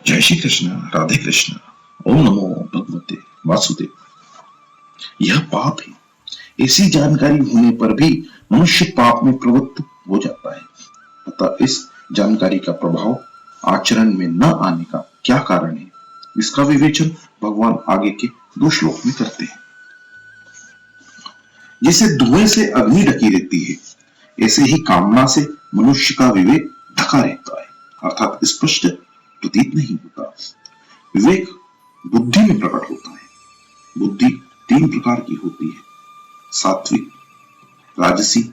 जय श्री कृष्ण, राधे कृष्ण। ओम नमो भगवते वासुदेव। यह पाप है, ऐसी जानकारी होने पर भी मनुष्य पाप में प्रवृत्त हो जाता है। अतः इस जानकारी का प्रभाव आचरण में न आने का क्या कारण है, इसका विवेचन भगवान आगे के 2 श्लोक में करते हैं। जैसे धुएं से अग्नि ढकी रहती है, ऐसे ही कामना से मनुष्य का विवेक ढका रहता है, अर्थात स्पष्ट प्रतीत नहीं होता। विवेक बुद्धि में प्रकट होता है। बुद्धि 3 प्रकार की होती है, सात्विक, राजसी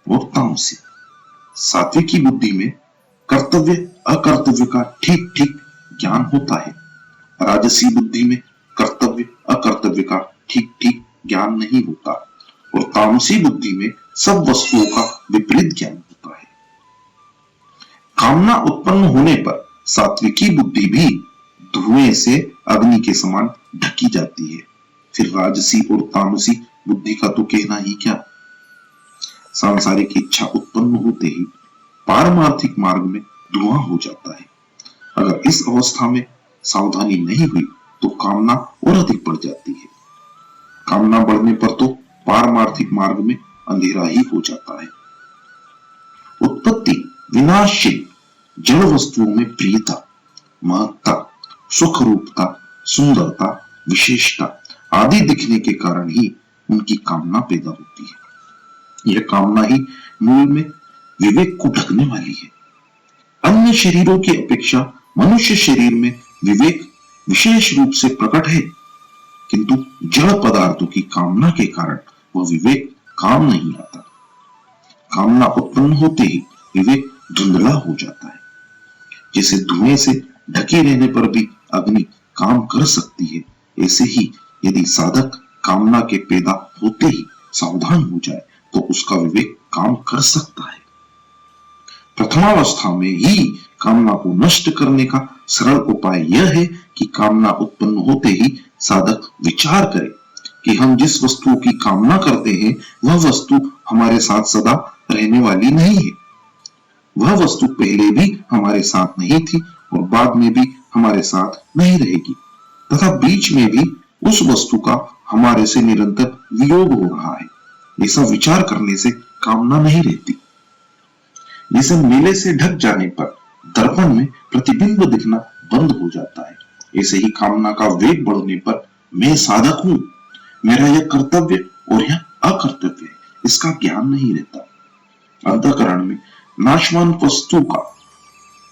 और तामसी। सात्विकी बुद्धि में कर्तव्य अकर्तव्य का ठीक ठीक ज्ञान होता है। राजसी बुद्धि में कर्तव्य अकर्तव्य का ठीक ठीक ज्ञान नहीं होता और तामसी बुद्धि में सब वस्तुओं का विपरीत ज्ञान होता है। कामना उत्पन्न होने पर सात्विकी बुद्धि भी धुएं से अग्नि के समान ढकी जाती है। फिर राजसी और तामसी बुद्धि का तो कहना ही क्या। सांसारिक इच्छा उत्पन्न होते ही पारमार्थिक मार्ग में धुआं हो जाता है। अगर इस अवस्था में सावधानी नहीं हुई तो कामना और अधिक बढ़ जाती है। कामना बढ़ने पर तो पारमार्थिक मार्ग में अंधेरा ही हो जाता है। उत्पत्ति विनाशशील जड़ वस्तुओं में प्रियता, महत्ता, सुख रूपता, सुंदरता, विशेषता आदि दिखने के कारण ही उनकी कामना पैदा होती है। यह कामना ही मूल में विवेक को ढकने वाली है। अन्य शरीरों की अपेक्षा मनुष्य शरीर में विवेक विशेष रूप से प्रकट है, किंतु जड़ पदार्थों की कामना के कारण वह विवेक काम नहीं आता। कामना उत्पन्न होते ही विवेक धुंधला हो जाता है। जैसे धुएं से ढके रहने पर भी अग्नि काम कर सकती है, ऐसे ही यदि साधक कामना के पैदा होते ही सावधान हो जाए तो उसका विवेक काम कर सकता है। प्रथमावस्था में ही कामना को नष्ट करने का सरल उपाय यह है कि कामना उत्पन्न होते ही साधक विचार करे कि हम जिस वस्तु की कामना करते हैं वह वस्तु हमारे साथ सदा रहने वाली नहीं है। वह वस्तु पहले भी हमारे साथ नहीं थी और बाद में भी हमारे साथ नहीं रहेगी, तथा बीच में भी उस वस्तु का हमारे से निरंतर वियोग हो रहा है। ऐसा विचार करने से कामना नहीं रहती। जैसे मेले से ढक जाने पर दर्पण में प्रतिबिंब दिखना बंद हो जाता है, ऐसे ही कामना का वेग बढ़ने पर मैं साधक हूं, मेरा यह कर्तव्य और यह अकर्तव्य है, इसका ज्ञान नहीं रहता। अंतःकरण में नाशवान वस्तु का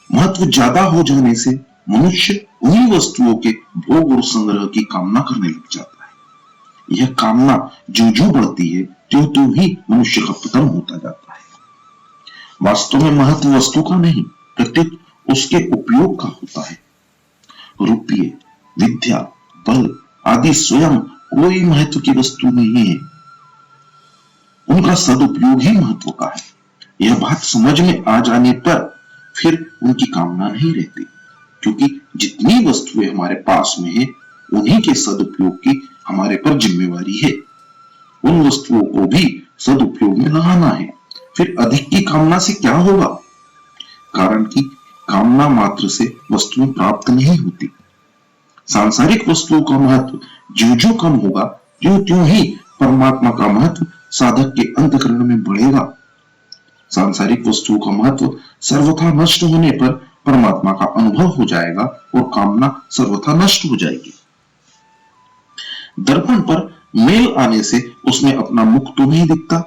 महत्व ज्यादा हो जाने से मनुष्य उन्हीं वस्तुओं के भोग और संग्रह की कामना करने लग जाता है। यह कामना जो बढ़ती है त्यों ही मनुष्य का पतन होता जाता है। वास्तव में महत्व वस्तु का नहीं, प्रत्येक उसके उपयोग का होता है। रुपये, विद्या, बल आदि स्वयं कोई महत्व की वस्तु नहीं है, उनका सदुपयोग ही महत्व का है। यह बात समझ में आ जाने पर फिर उनकी कामना नहीं रहती, क्योंकि जितनी वस्तुएं हमारे पास में है उन्हीं के सदुपयोग की हमारे पर जिम्मेवारी है। उन वस्तुओं को भी सदुपयोग में लगाना है। फिर अधिक की कामना से क्या होगा? कारण कि कामना मात्र से वस्तुएं प्राप्त नहीं होती। सांसारिक वस्तुओं का महत्व जो कम होगा त्यों ही परमात्मा का महत्व साधक के अंतःकरण में बढ़ेगा। सांसारिक वस्तुओं का महत्व सर्वथा नष्ट होने पर परमात्मा का अनुभव हो जाएगा और कामना सर्वथा नष्ट हो जाएगी। दर्पण पर मेल आने से उसमें अपना मुख तो नहीं दिखता,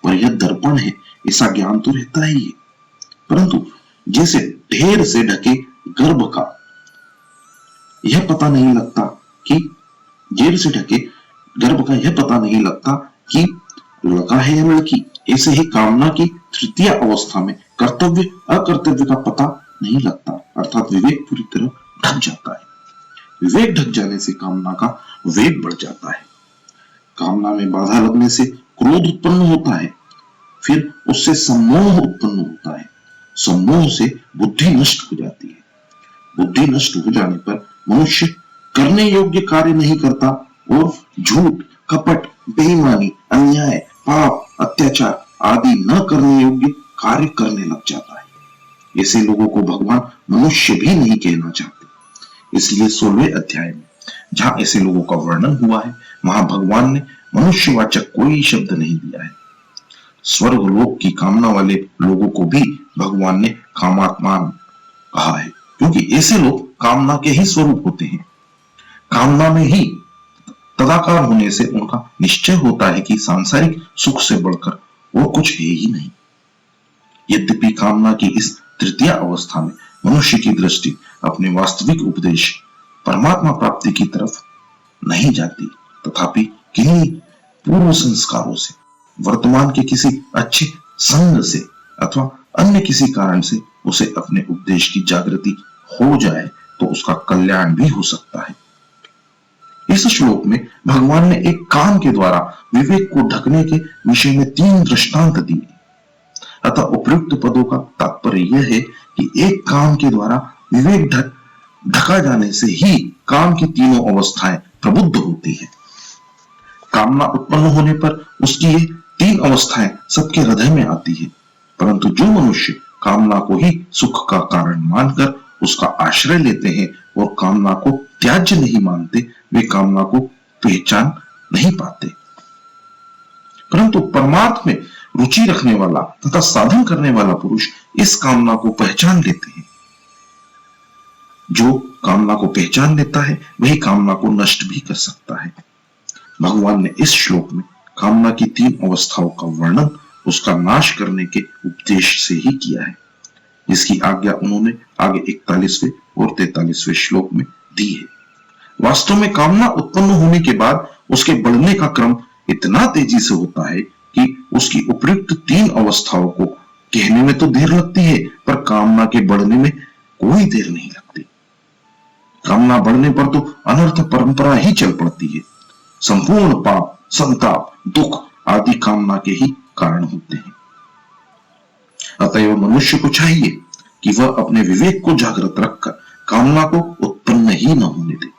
पर यह दर्पण है ऐसा ज्ञान तो रहता ही है। परंतु जैसे ढेर से ढके गर्भ का यह पता नहीं लगता कि ढेर से ढके गर्भ का यह पता नहीं लगता कि लड़का है या लड़की, ऐसे ही कामना की तृतीय अवस्था में कर्तव्य अकर्तव्य का पता नहीं लगता, अर्थात विवेक पूरी तरह ढक जाता है। विवेक ढक जाने से कामना का वेग बढ़ जाता है। कामना में बाधा लगने से क्रोध उत्पन्न होता है, फिर उससे सम्मोह उत्पन्न होता है। सम्मोह से बुद्धि नष्ट हो जाती है। बुद्धि नष्ट हो जाने पर मनुष्य करने योग्य कार्य नहीं करता और झूठ, कपट, बेईमानी, अन्याय, पाप, अत्याचार आदि न करने योग्य कार्य करने लग जाता है। ऐसे लोगों को भगवान मनुष्य भी नहीं कहना चाहते। इसलिए 16वें अध्याय में जहां ऐसे लोगों का वर्णन हुआ है, वहां भगवान ने मनुष्यवाचक कोई शब्द नहीं दिया है। स्वर्गलोक की कामना वाले लोगों को भी भगवान ने कामात्मान कहा है, क्योंकि ऐसे लोग कामना के ही स्वरूप होते हैं। कामना में ही तदाकार होने से उनका निश्चय होता है कि सांसारिक सुख से बढ़कर वो कुछ है ही नहीं। यद्यपि कामना की इस तृतीय अवस्था में मनुष्य की दृष्टि अपने वास्तविक उपदेश परमात्मा प्राप्ति की तरफ नहीं जाती, तथापि किन्हीं पूर्व संस्कारों से, वर्तमान के किसी अच्छे संग से अथवा अन्य किसी कारण से उसे अपने उपदेश की जागृति हो जाए तो उसका कल्याण भी हो सकता है। इस श्लोक में भगवान ने एक कान के द्वारा विवेक को ढकने के विषय में 3 दृष्टांत दिए। अतः उपयुक्त पदों का तात्पर्य यह है कि एक काम के द्वारा विवेक ढका जाने से ही काम की तीनों अवस्थाएं प्रबुद्ध होती है। कामना उत्पन्न होने पर उसकी ये 3 अवस्थाएं सबके हृदय में आती है, परंतु जो मनुष्य कामना को ही सुख का कारण मानकर उसका आश्रय लेते हैं और कामना को त्याज्य नहीं मानते, वे कामना को पहचान नहीं पाते। परंतु परमार्थ में रुचि रखने वाला तथा साधन करने वाला पुरुष इस कामना को पहचान लेते हैं। जो कामना को पहचान लेता है वही कामना को नष्ट भी कर सकता है। भगवान ने इस श्लोक में कामना की 3 अवस्थाओं का वर्णन उसका नाश करने के उपदेश से ही किया है, जिसकी आज्ञा उन्होंने आगे 41वें और 43वें श्लोक में दी है। वास्तव में कामना उत्पन्न होने के बाद उसके बढ़ने का क्रम इतना तेजी से होता है कि उसकी उपयुक्त 3 अवस्थाओं को कहने में तो देर लगती है, पर कामना के बढ़ने में कोई देर नहीं लगती। कामना बढ़ने पर तो अनर्थ परंपरा ही चल पड़ती है। संपूर्ण पाप, संताप, दुख आदि कामना के ही कारण होते हैं। अतएव मनुष्य को चाहिए कि वह अपने विवेक को जागृत रखकर कामना को उत्पन्न ही न होने दे।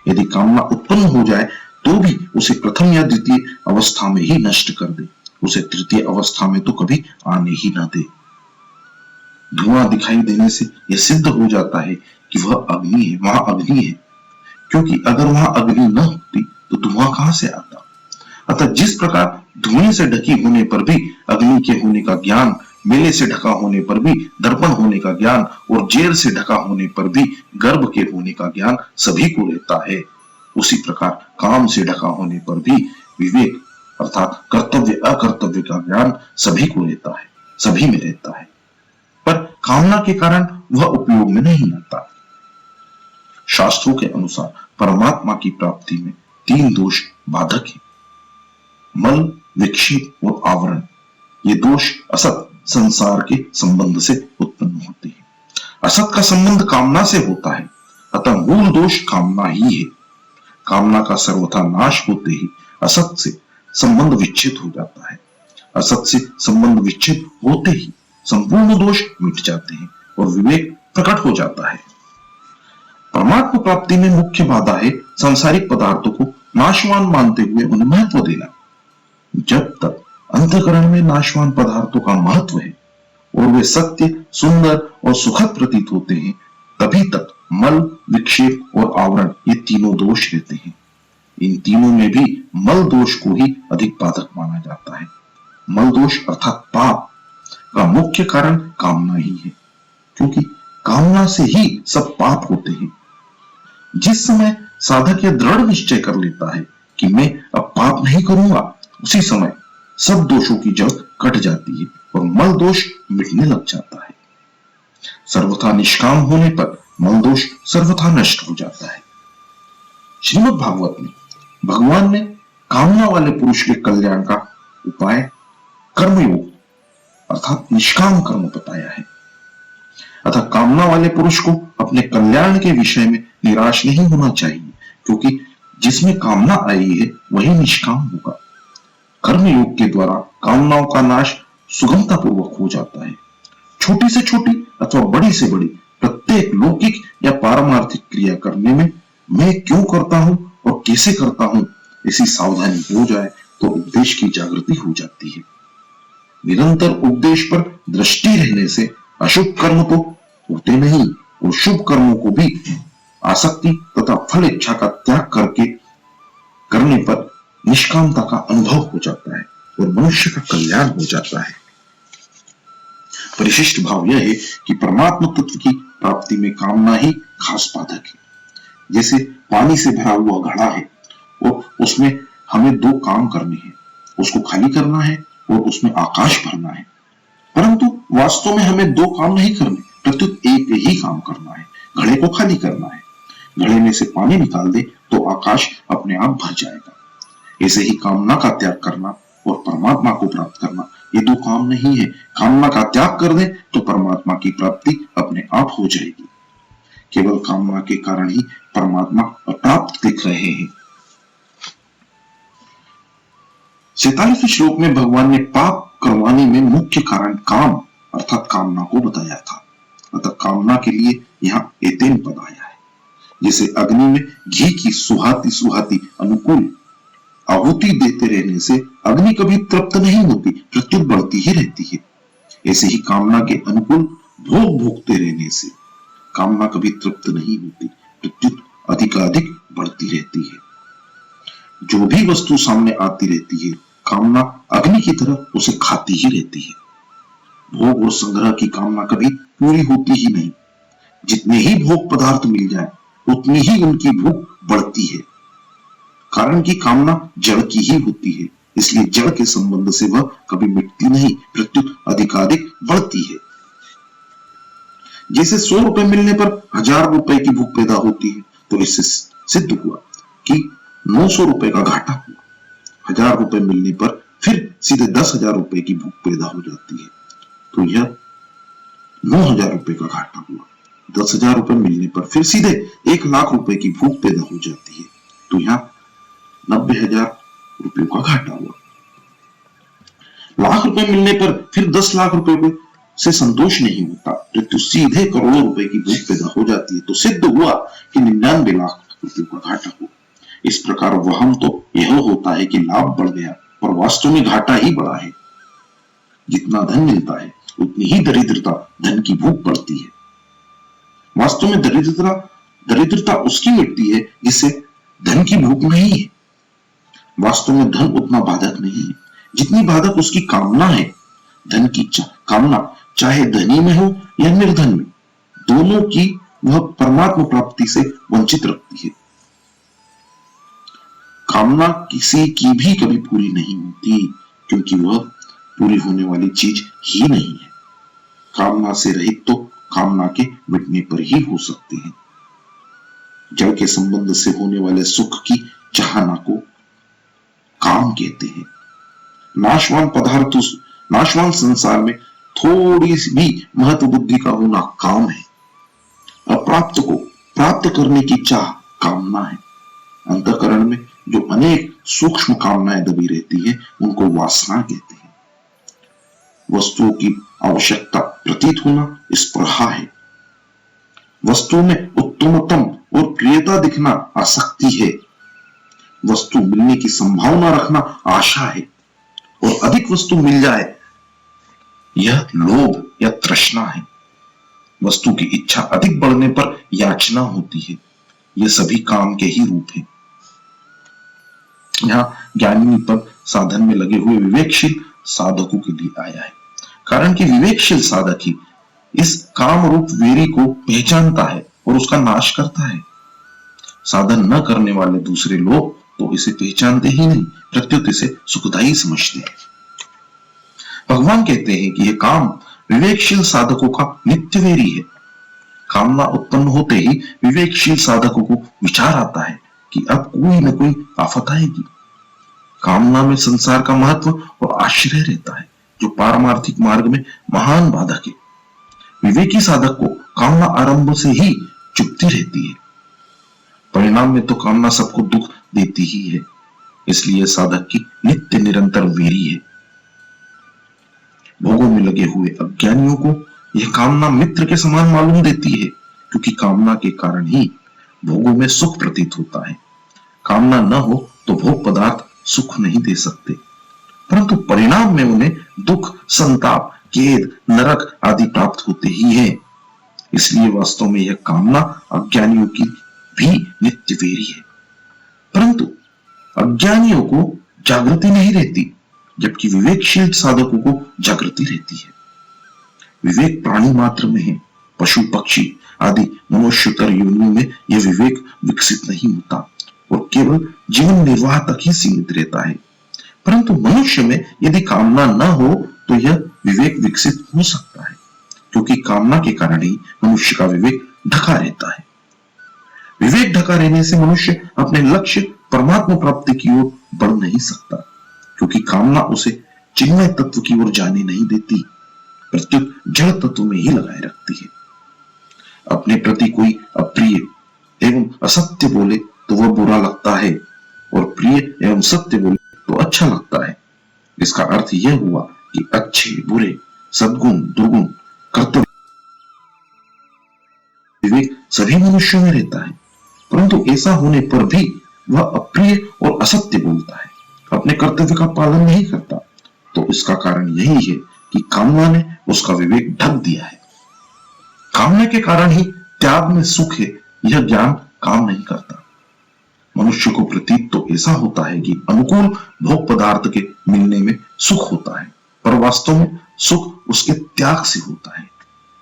यदि कामना उत्पन्न हो जाए तो भी उसे प्रथम या द्वितीय अवस्था में ही नष्ट कर दे, उसे तृतीय अवस्था में तो कभी आने ही ना दे। धुआं दिखाई देने से यह सिद्ध हो जाता है कि वह अग्नि है, वहां अग्नि है, क्योंकि अगर वहां अग्नि न होती तो धुआं कहां से आता। अतः जिस प्रकार धुएं से ढकी होने पर भी अग्नि के होने का ज्ञान, मेले से ढका होने पर भी दर्पण होने का ज्ञान और जेर से ढका होने पर भी गर्भ के होने का ज्ञान सभी को रहता है, उसी प्रकार काम से ढका होने पर भी विवेक अर्थात कर्तव्य अकर्तव्य का ज्ञान सभी को रहता है, सभी में रहता है, पर कामना के कारण वह उपयोग में नहीं आता। शास्त्रों के अनुसार परमात्मा की प्राप्ति में 3 दोष बाधक हैं: मल, विक्षेप और आवरण। ये दोष असत संसार के संबंध से उत्पन्न होते हैं। असत का संबंध कामना से होता है, अतः मूल दोष कामना ही है। कामना का सर्वथा नाश होते ही असत से संबंध विच्छेद हो जाता है। असत से संबंध विच्छेद होते ही संपूर्ण दोष मिट जाते हैं और विवेक प्रकट हो जाता है। परमात्मा प्राप्ति में मुख्य बाधा है सांसारिक पदार्थों को नाशवान मानते हुए उन्हें महत्व देना। जब तक अंतःकरण में नाशवान पदार्थों का महत्व है और वे सत्य, सुंदर और सुखद प्रतीत होते हैं, तभी तक मल, विक्षेप और आवरण ये तीनों दोष रहते हैं। इन तीनों में भी मल दोष को ही अधिक बाधक माना जाता है। मल दोष अर्थात पाप का मुख्य कारण कामना ही है, क्योंकि कामना से ही सब पाप होते हैं। जिस समय साधक यह दृढ़ निश्चय कर लेता है कि मैं अब पाप नहीं करूंगा, उसी समय सब दोषों की जड़ कट जाती है और मल दोष मिटने लग जाता है। सर्वथा निष्काम होने पर मल दोष सर्वथा नष्ट हो जाता है। श्रीमद् भागवत में भगवान ने कामना वाले पुरुष के कल्याण का उपाय कर्मयोग अर्थात निष्काम कर्म बताया है। अतः कामना वाले पुरुष को अपने कल्याण के विषय में निराश नहीं होना चाहिए, क्योंकि जिसमें कामना आई है वही निष्काम होगा। कर्मयोग के द्वारा कामनाओं का नाश सुगमता पूर्वक हो जाता है। छोटी से छोटी अथवा बड़ी से बड़ी प्रत्येक लौकिक या पारमार्थिक क्रिया करने में मैं क्यों करता हूं और कैसे करता हूं, ऐसी सावधानी हो जाए तो उपदेश की जागृति हो जाती है। निरंतर उपदेश पर दृष्टि रहने से अशुभ कर्म तो होते नहीं और शुभ कर्मों को भी आसक्ति तथा फल इच्छा का त्याग करने पर निष्कामता का अनुभव हो जाता है और मनुष्य का कल्याण हो जाता है। परिशिष्ट भाव यह है कि परमात्मा तत्व की प्राप्ति में कामना ही खास बाधक है। जैसे पानी से भरा हुआ घड़ा है और उसमें हमें दो काम करने हैं, उसको खाली करना है और उसमें आकाश भरना है, परंतु वास्तव में हमें दो काम नहीं करने, प्रत्युत एक ही काम करना है, घड़े को खाली करना है। घड़े में से पानी निकाल दे तो आकाश अपने आप भर जाएगा। ऐसे ही कामना का त्याग करना और परमात्मा को प्राप्त करना ये दो काम नहीं है। कामना का त्याग कर दे तो परमात्मा की प्राप्ति अपने आप हो जाएगी। केवल कामना के कारण ही परमात्मा अप्राप्त दिख रहे हैं। 47वें श्लोक में भगवान ने पाप करवाने में मुख्य कारण काम अर्थात कामना को बताया था। अतः कामना के लिए यहाँ एतेन पद आया है। जैसे अग्नि में घी की सुहाती अनुकूल आहुति देते रहने से अग्नि कभी तृप्त नहीं होती, प्रत्युत बढ़ती ही रहती है। ऐसे ही कामना के अनुकूल भोग भोगते रहने से कामना कभी तृप्त नहीं होती, प्रत्युत अधिकाधिक बढ़ती रहती है। जो भी वस्तु सामने आती रहती है, कामना अग्नि की तरह उसे खाती ही रहती है। भोग और संग्रह की कामना कभी पूरी होती ही नहीं। जितने ही भोग पदार्थ मिल जाए उतनी ही उनकी भूख बढ़ती है, कारण कि कामना जड़ की ही होती है। इसलिए जड़ के संबंध से वह कभी मिटती नहीं, प्रत्युत अधिकाधिक बढ़ती है। जैसे 100 रुपए मिलने पर 1000 रुपए की भूख पैदा होती है, तो इससे सिद्ध हुआ कि 900 रुपए का घाटा हुआ। 1000 रुपए मिलने पर फिर सीधे 10,000 रुपए की भूख पैदा हो जाती है, तो यह 9,000 रुपए का घाटा हुआ। 10,000 रुपए मिलने पर फिर सीधे 1,00,000 रुपए की भूख पैदा हो जाती है, तो यहाँ 90,000 रुपयों का घाटा हुआ। 1,00,000 रुपए मिलने पर फिर 10 लाख रुपए से संतोष नहीं होता, तो सीधे करोड़ों रुपए की भूख पैदा हो जाती है, तो सिद्ध हुआ कि 99 लाख रुपयों का घाटा हुआ। इस प्रकार वहम तो यह होता है कि लाभ बढ़ गया, पर वास्तव में घाटा ही बढ़ा है। जितना धन मिलता है उतनी ही दरिद्रता, धन की भूख बढ़ती है। वास्तव में दरिद्रता उसकी मिटती है जिससे धन की भूख नहीं है। वास्तव में धन उतना बाधक नहीं है जितनी बाधक उसकी कामना है। धन की कामना चाहे धनी में हो या निर्धन में, दोनों की वह परमात्मा प्राप्ति से वंचित रखती है। कामना किसी की भी कभी पूरी नहीं होती, क्योंकि वह पूरी होने वाली चीज ही नहीं है। कामना से रहित तो कामना के मिटने पर ही हो सकते हैं। जड़ के संबंध से होने वाले सुख की चाहना को काम कहते हैं। नाशवान संसार में थोड़ी भी महत्व बुद्धि का होना काम है। अप्राप्त को प्राप्त करने की चाह कामना है। अंतःकरण में जो अनेक सूक्ष्म कामनाएं दबी रहती है उनको वासना कहते हैं। वस्तुओं की आवश्यकता प्रतीत होना स्पृहा है। वस्तु में उत्तमतम और प्रियता दिखना आसक्ति है। वस्तु मिलने की संभावना रखना आशा है, और अधिक वस्तु मिल जाए यह लोभ या तृष्णा है। वस्तु की इच्छा अधिक बढ़ने पर याचना होती है। ये सभी काम के ही रूप हैं। यहाँ ज्ञानी पद साधन में लगे हुए विवेकशील साधकों के लिए आया है, कारण कि विवेकशील साधक ही इस काम रूप वेरी को पहचानता है और उसका नाश करता है। साधन न करने वाले दूसरे लोग तो इसे पहचानते ही नहीं, प्रत्युत इसे सुखदायी समझते हैं। भगवान कहते हैं कि यह काम विवेकशील साधकों का नित्य वेरी है। कामना उत्पन्न होते ही विवेकशील साधकों को विचार आता है कि अब कोई न कोई आफत आएगी। कामना में संसार का महत्व और आश्रय रहता है, जो पारमार्थिक मार्ग में महान बाधक है। विवेकी साधक को कामना आरंभ से ही चुभती रहती है। परिणाम में तो कामना सबको दुख देती ही है, इसलिए साधक की नित्य निरंतर वेरी है। भोगों में लगे हुए अज्ञानियों को यह कामना मित्र के समान मालूम देती है, क्योंकि कामना के कारण ही भोगों में सुख प्रतीत होता है। कामना न हो तो भोग पदार्थ सुख नहीं दे सकते, परंतु परिणाम में उन्हें दुख, संताप, खेद, नरक आदि प्राप्त होते ही है। इसलिए वास्तव में यह कामना अज्ञानियों की भी नित्य वेरी है, परंतु अज्ञानियों को जागृति नहीं रहती, जबकि विवेकशील साधकों को जागृति रहती है। विवेक प्राणी मात्र में है, पशु पक्षी आदि मनुष्योत्तर योनियों में यह विवेक विकसित नहीं होता और केवल जीवन निर्वाह तक ही सीमित रहता है। परंतु मनुष्य में यदि कामना न हो तो यह विवेक विकसित हो सकता है, क्योंकि कामना के कारण ही मनुष्य का विवेक ढका रहता है। विवेक ढका रहने से मनुष्य अपने लक्ष्य परमात्मा प्राप्ति की ओर बढ़ नहीं सकता, क्योंकि कामना उसे चिन्मय तत्व की ओर जाने नहीं देती, प्रत्युत जड़ तत्व में ही लगाए रखती है। अपने प्रति कोई अप्रिय एवं असत्य बोले तो वह बुरा लगता है, और प्रिय एवं सत्य बोले तो अच्छा लगता है। इसका अर्थ यह हुआ कि अच्छे बुरे, सद्गुण दुर्गुण, कर्तव्य विवेक सभी मनुष्यों में रहता है, परंतु ऐसा होने पर भी वह अप्रिय और असत्य बोलता है, अपने कर्तव्य का पालन नहीं करता। तो इसका कारण यही है कि कामना ने उसका विवेक ढक दिया है। कामना के कारण ही त्याग में सुख है, यह ज्ञान काम नहीं करता। मनुष्य को प्रतीत तो ऐसा होता है कि अनुकूल भोग पदार्थ के मिलने में सुख होता है, पर वास्तव में सुख उसके त्याग से होता है।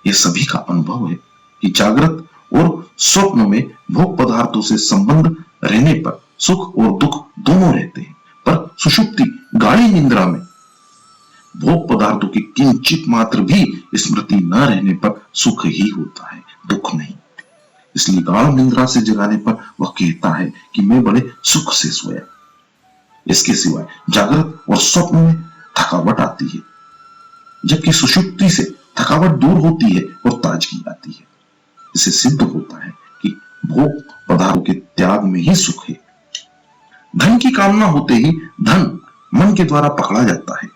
यह सभी का अनुभव है कि जागृत और स्वप्न में भोग पदार्थों से संबंध रहने पर सुख और दुख दोनों रहते हैं, पर सुषुप्ति गाढ़ी निद्रा में भोग पदार्थों की किंचित मात्र भी स्मृति न रहने पर सुख ही होता है, दुख नहीं। इसलिए गाढ़ निद्रा से जगाने पर वह कहता है कि मैं बड़े सुख से सोया। इसके सिवाय जागृत और स्वप्न में थकावट आती है, जबकि सुषुप्ति से थकावट दूर होती है और ताजगी आती है। इससे सिद्ध होता है कि भोग पदार्थों के त्याग में ही सुख है। धन की कामना होते ही धन मन के द्वारा पकड़ा जाता है।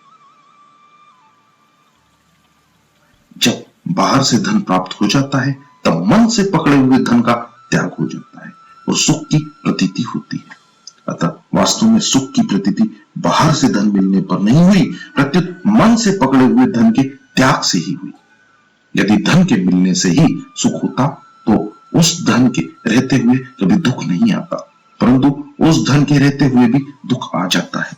जब बाहर से धन प्राप्त हो जाता है तब मन से पकड़े हुए धन का त्याग हो जाता है और सुख की प्रतीति होती है। अतः वास्तव में सुख की प्रतीति बाहर से धन मिलने पर नहीं हुई, प्रत्युत मन से पकड़े हुए धन के त्याग से ही हुई। यदि धन के मिलने से ही सुख होता तो उस धन के रहते हुए कभी दुख नहीं आता, परंतु उस धन के रहते हुए भी दुख आ जाता है।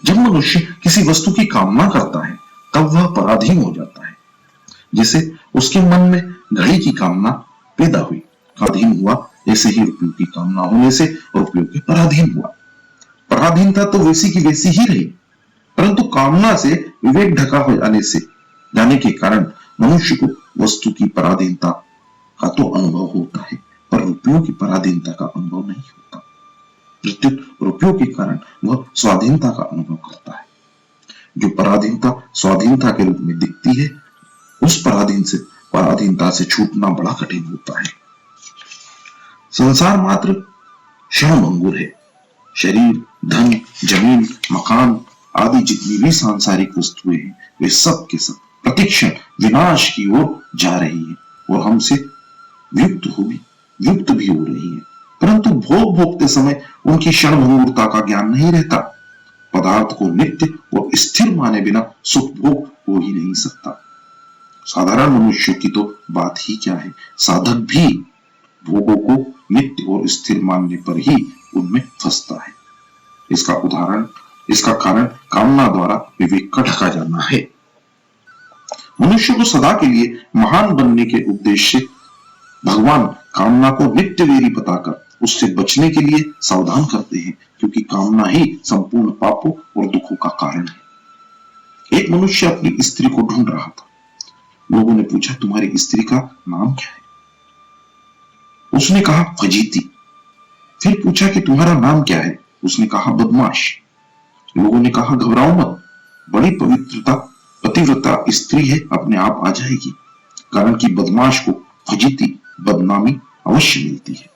जब मनुष्य किसी वस्तु की कामना करता है तब वह पराधीन हो जाता है। जैसे उसके मन में घड़ी की कामना पैदा हुई, पराधीन हुआ, ऐसे ही रुपयों की कामना होने से रुपयों के पराधीन हुआ। पराधीनता तो वैसी की वैसी ही रही, परंतु कामना से विवेक ढका हो जाने के कारण मनुष्य को वस्तु की पराधीनता का तो अनुभव होता है, पर रुपयों की पराधीनता का अनुभव नहीं होता। प्रत्युत रुपयों के कारण वह स्वाधीनता का अनुभव करता है। जो पराधीनता स्वाधीनता के रूप में दिखती है, उस पराधीनता से छूटना बड़ा कठिन होता है। संसार मात्र क्षणभंगुर है। शरीर, धन, जमीन, मकान आदि जितनी भी सांसारिक वस्तुएं हैं, वे सब के सब प्रतिक्षण विनाश की ओर जा रही हैं और हमसे युक्त भी हो रही हैं। परंतु भोग भोगते समय उनकी क्षणभंगुरता का ज्ञान नहीं रहता। पदार्थ को नित्य और स्थिर माने बिना सुख भोग हो ही नहीं सकता। साधारण मनुष्यों की तो बात ही क्या है, साधक भी भोगों को नित्य और स्थिर मानने पर ही उनमें फंसता है। इसका कारण कामना द्वारा विवेक का ढका जाना है। मनुष्य को सदा के लिए महान बनने के उद्देश्य से भगवान कामना को नित्य वेरी बताकर उससे बचने के लिए सावधान करते हैं, क्योंकि कामना ही संपूर्ण पापों और दुखों का कारण है। एक मनुष्य अपनी स्त्री को ढूंढ रहा था। लोगों ने पूछा, तुम्हारी स्त्री का नाम क्या है? उसने कहा, फजीती। फिर पूछा कि तुम्हारा नाम क्या है? उसने कहा, बदमाश। लोगों ने कहा, घबराओ मत, बड़ी पतिव्रता स्त्री है, अपने आप आ जाएगी। कारण कि बदमाश को फजीती बदनामी अवश्य मिलती है।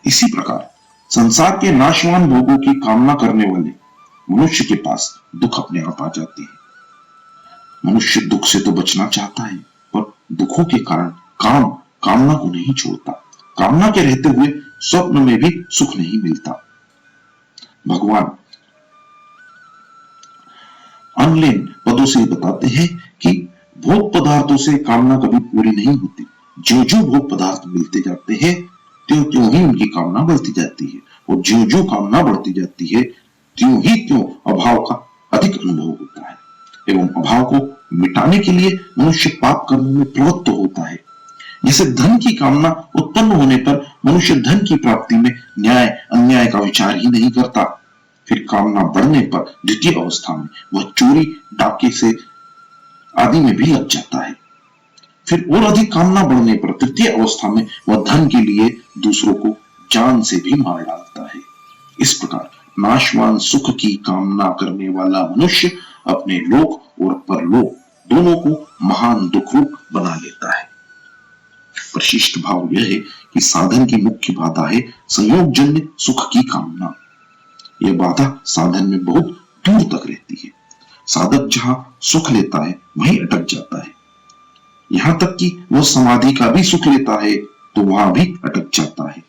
इसी प्रकार संसार के नाशवान भोगों की कामना करने वाले मनुष्य के पास दुख अपने आप आ जाते हैं। मनुष्य दुख से तो बचना चाहता है, पर दुखों के कारण कामना को नहीं छोड़ता। कामना के रहते हुए स्वप्न में भी सुख नहीं मिलता। भगवान अनलेन पदों से बताते हैं कि भोग पदार्थों से कामना कभी पूरी नहीं होती, जो जो भोग पदार्थ मिलते जाते हैं त्यों त्यों ही उनकी कामना बढ़ती जाती है, और जो जो कामना बढ़ती जाती है त्यों ही त्यों अभाव का अधिक अनुभव होता है, एवं अभाव को मिटाने के लिए मनुष्य पाप कर्मों में प्रवृत्त होता है। जैसे धन की कामना उत्पन्न होने पर मनुष्य धन की प्राप्ति में न्याय अन्याय का विचार ही नहीं करता, फिर कामना बढ़ने पर द्वितीय अवस्था में वह चोरी डाके से आदि में भी लग जाता है। फिर और अधिक कामना बढ़ने पर तृतीय अवस्था में वह धन के लिए दूसरों को जान से भी मार डालता है। इस प्रकार नाशवान सुख की कामना करने वाला मनुष्य अपने लोक और परलोक दोनों को महान दुख रूप बना लेता है। परिशिष्ट भाव यह है कि साधन की मुख्य बाधा है संयोगजन्य सुख की कामना। यह बाधा साधन में बहुत दूर तक रहती है। साधक जहां सुख लेता है वहीं अटक जाता है, यहां तक कि वह समाधि का भी सुख लेता है तो वहां भी अटक जाता है।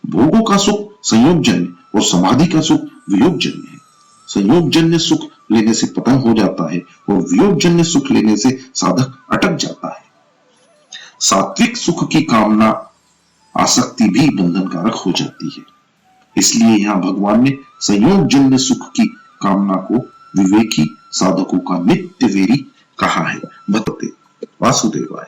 भोगों का सुख संयोगजन्य और समाधि का सुख वियोगजन्य है। संयोगजन्य सुख लेने से पतन हो जाता है और वियोगजन्य सुख लेने से साधक अटक जाता है। सात्विक सुख की कामना आसक्ति भी बंधनकारक हो जाती है। इसलिए यहां भगवान ने संयोगजन्य सुख की कामना को विवेकी साधकों का नित्य वेरी कहा है। भक्ते वासुदेवाय।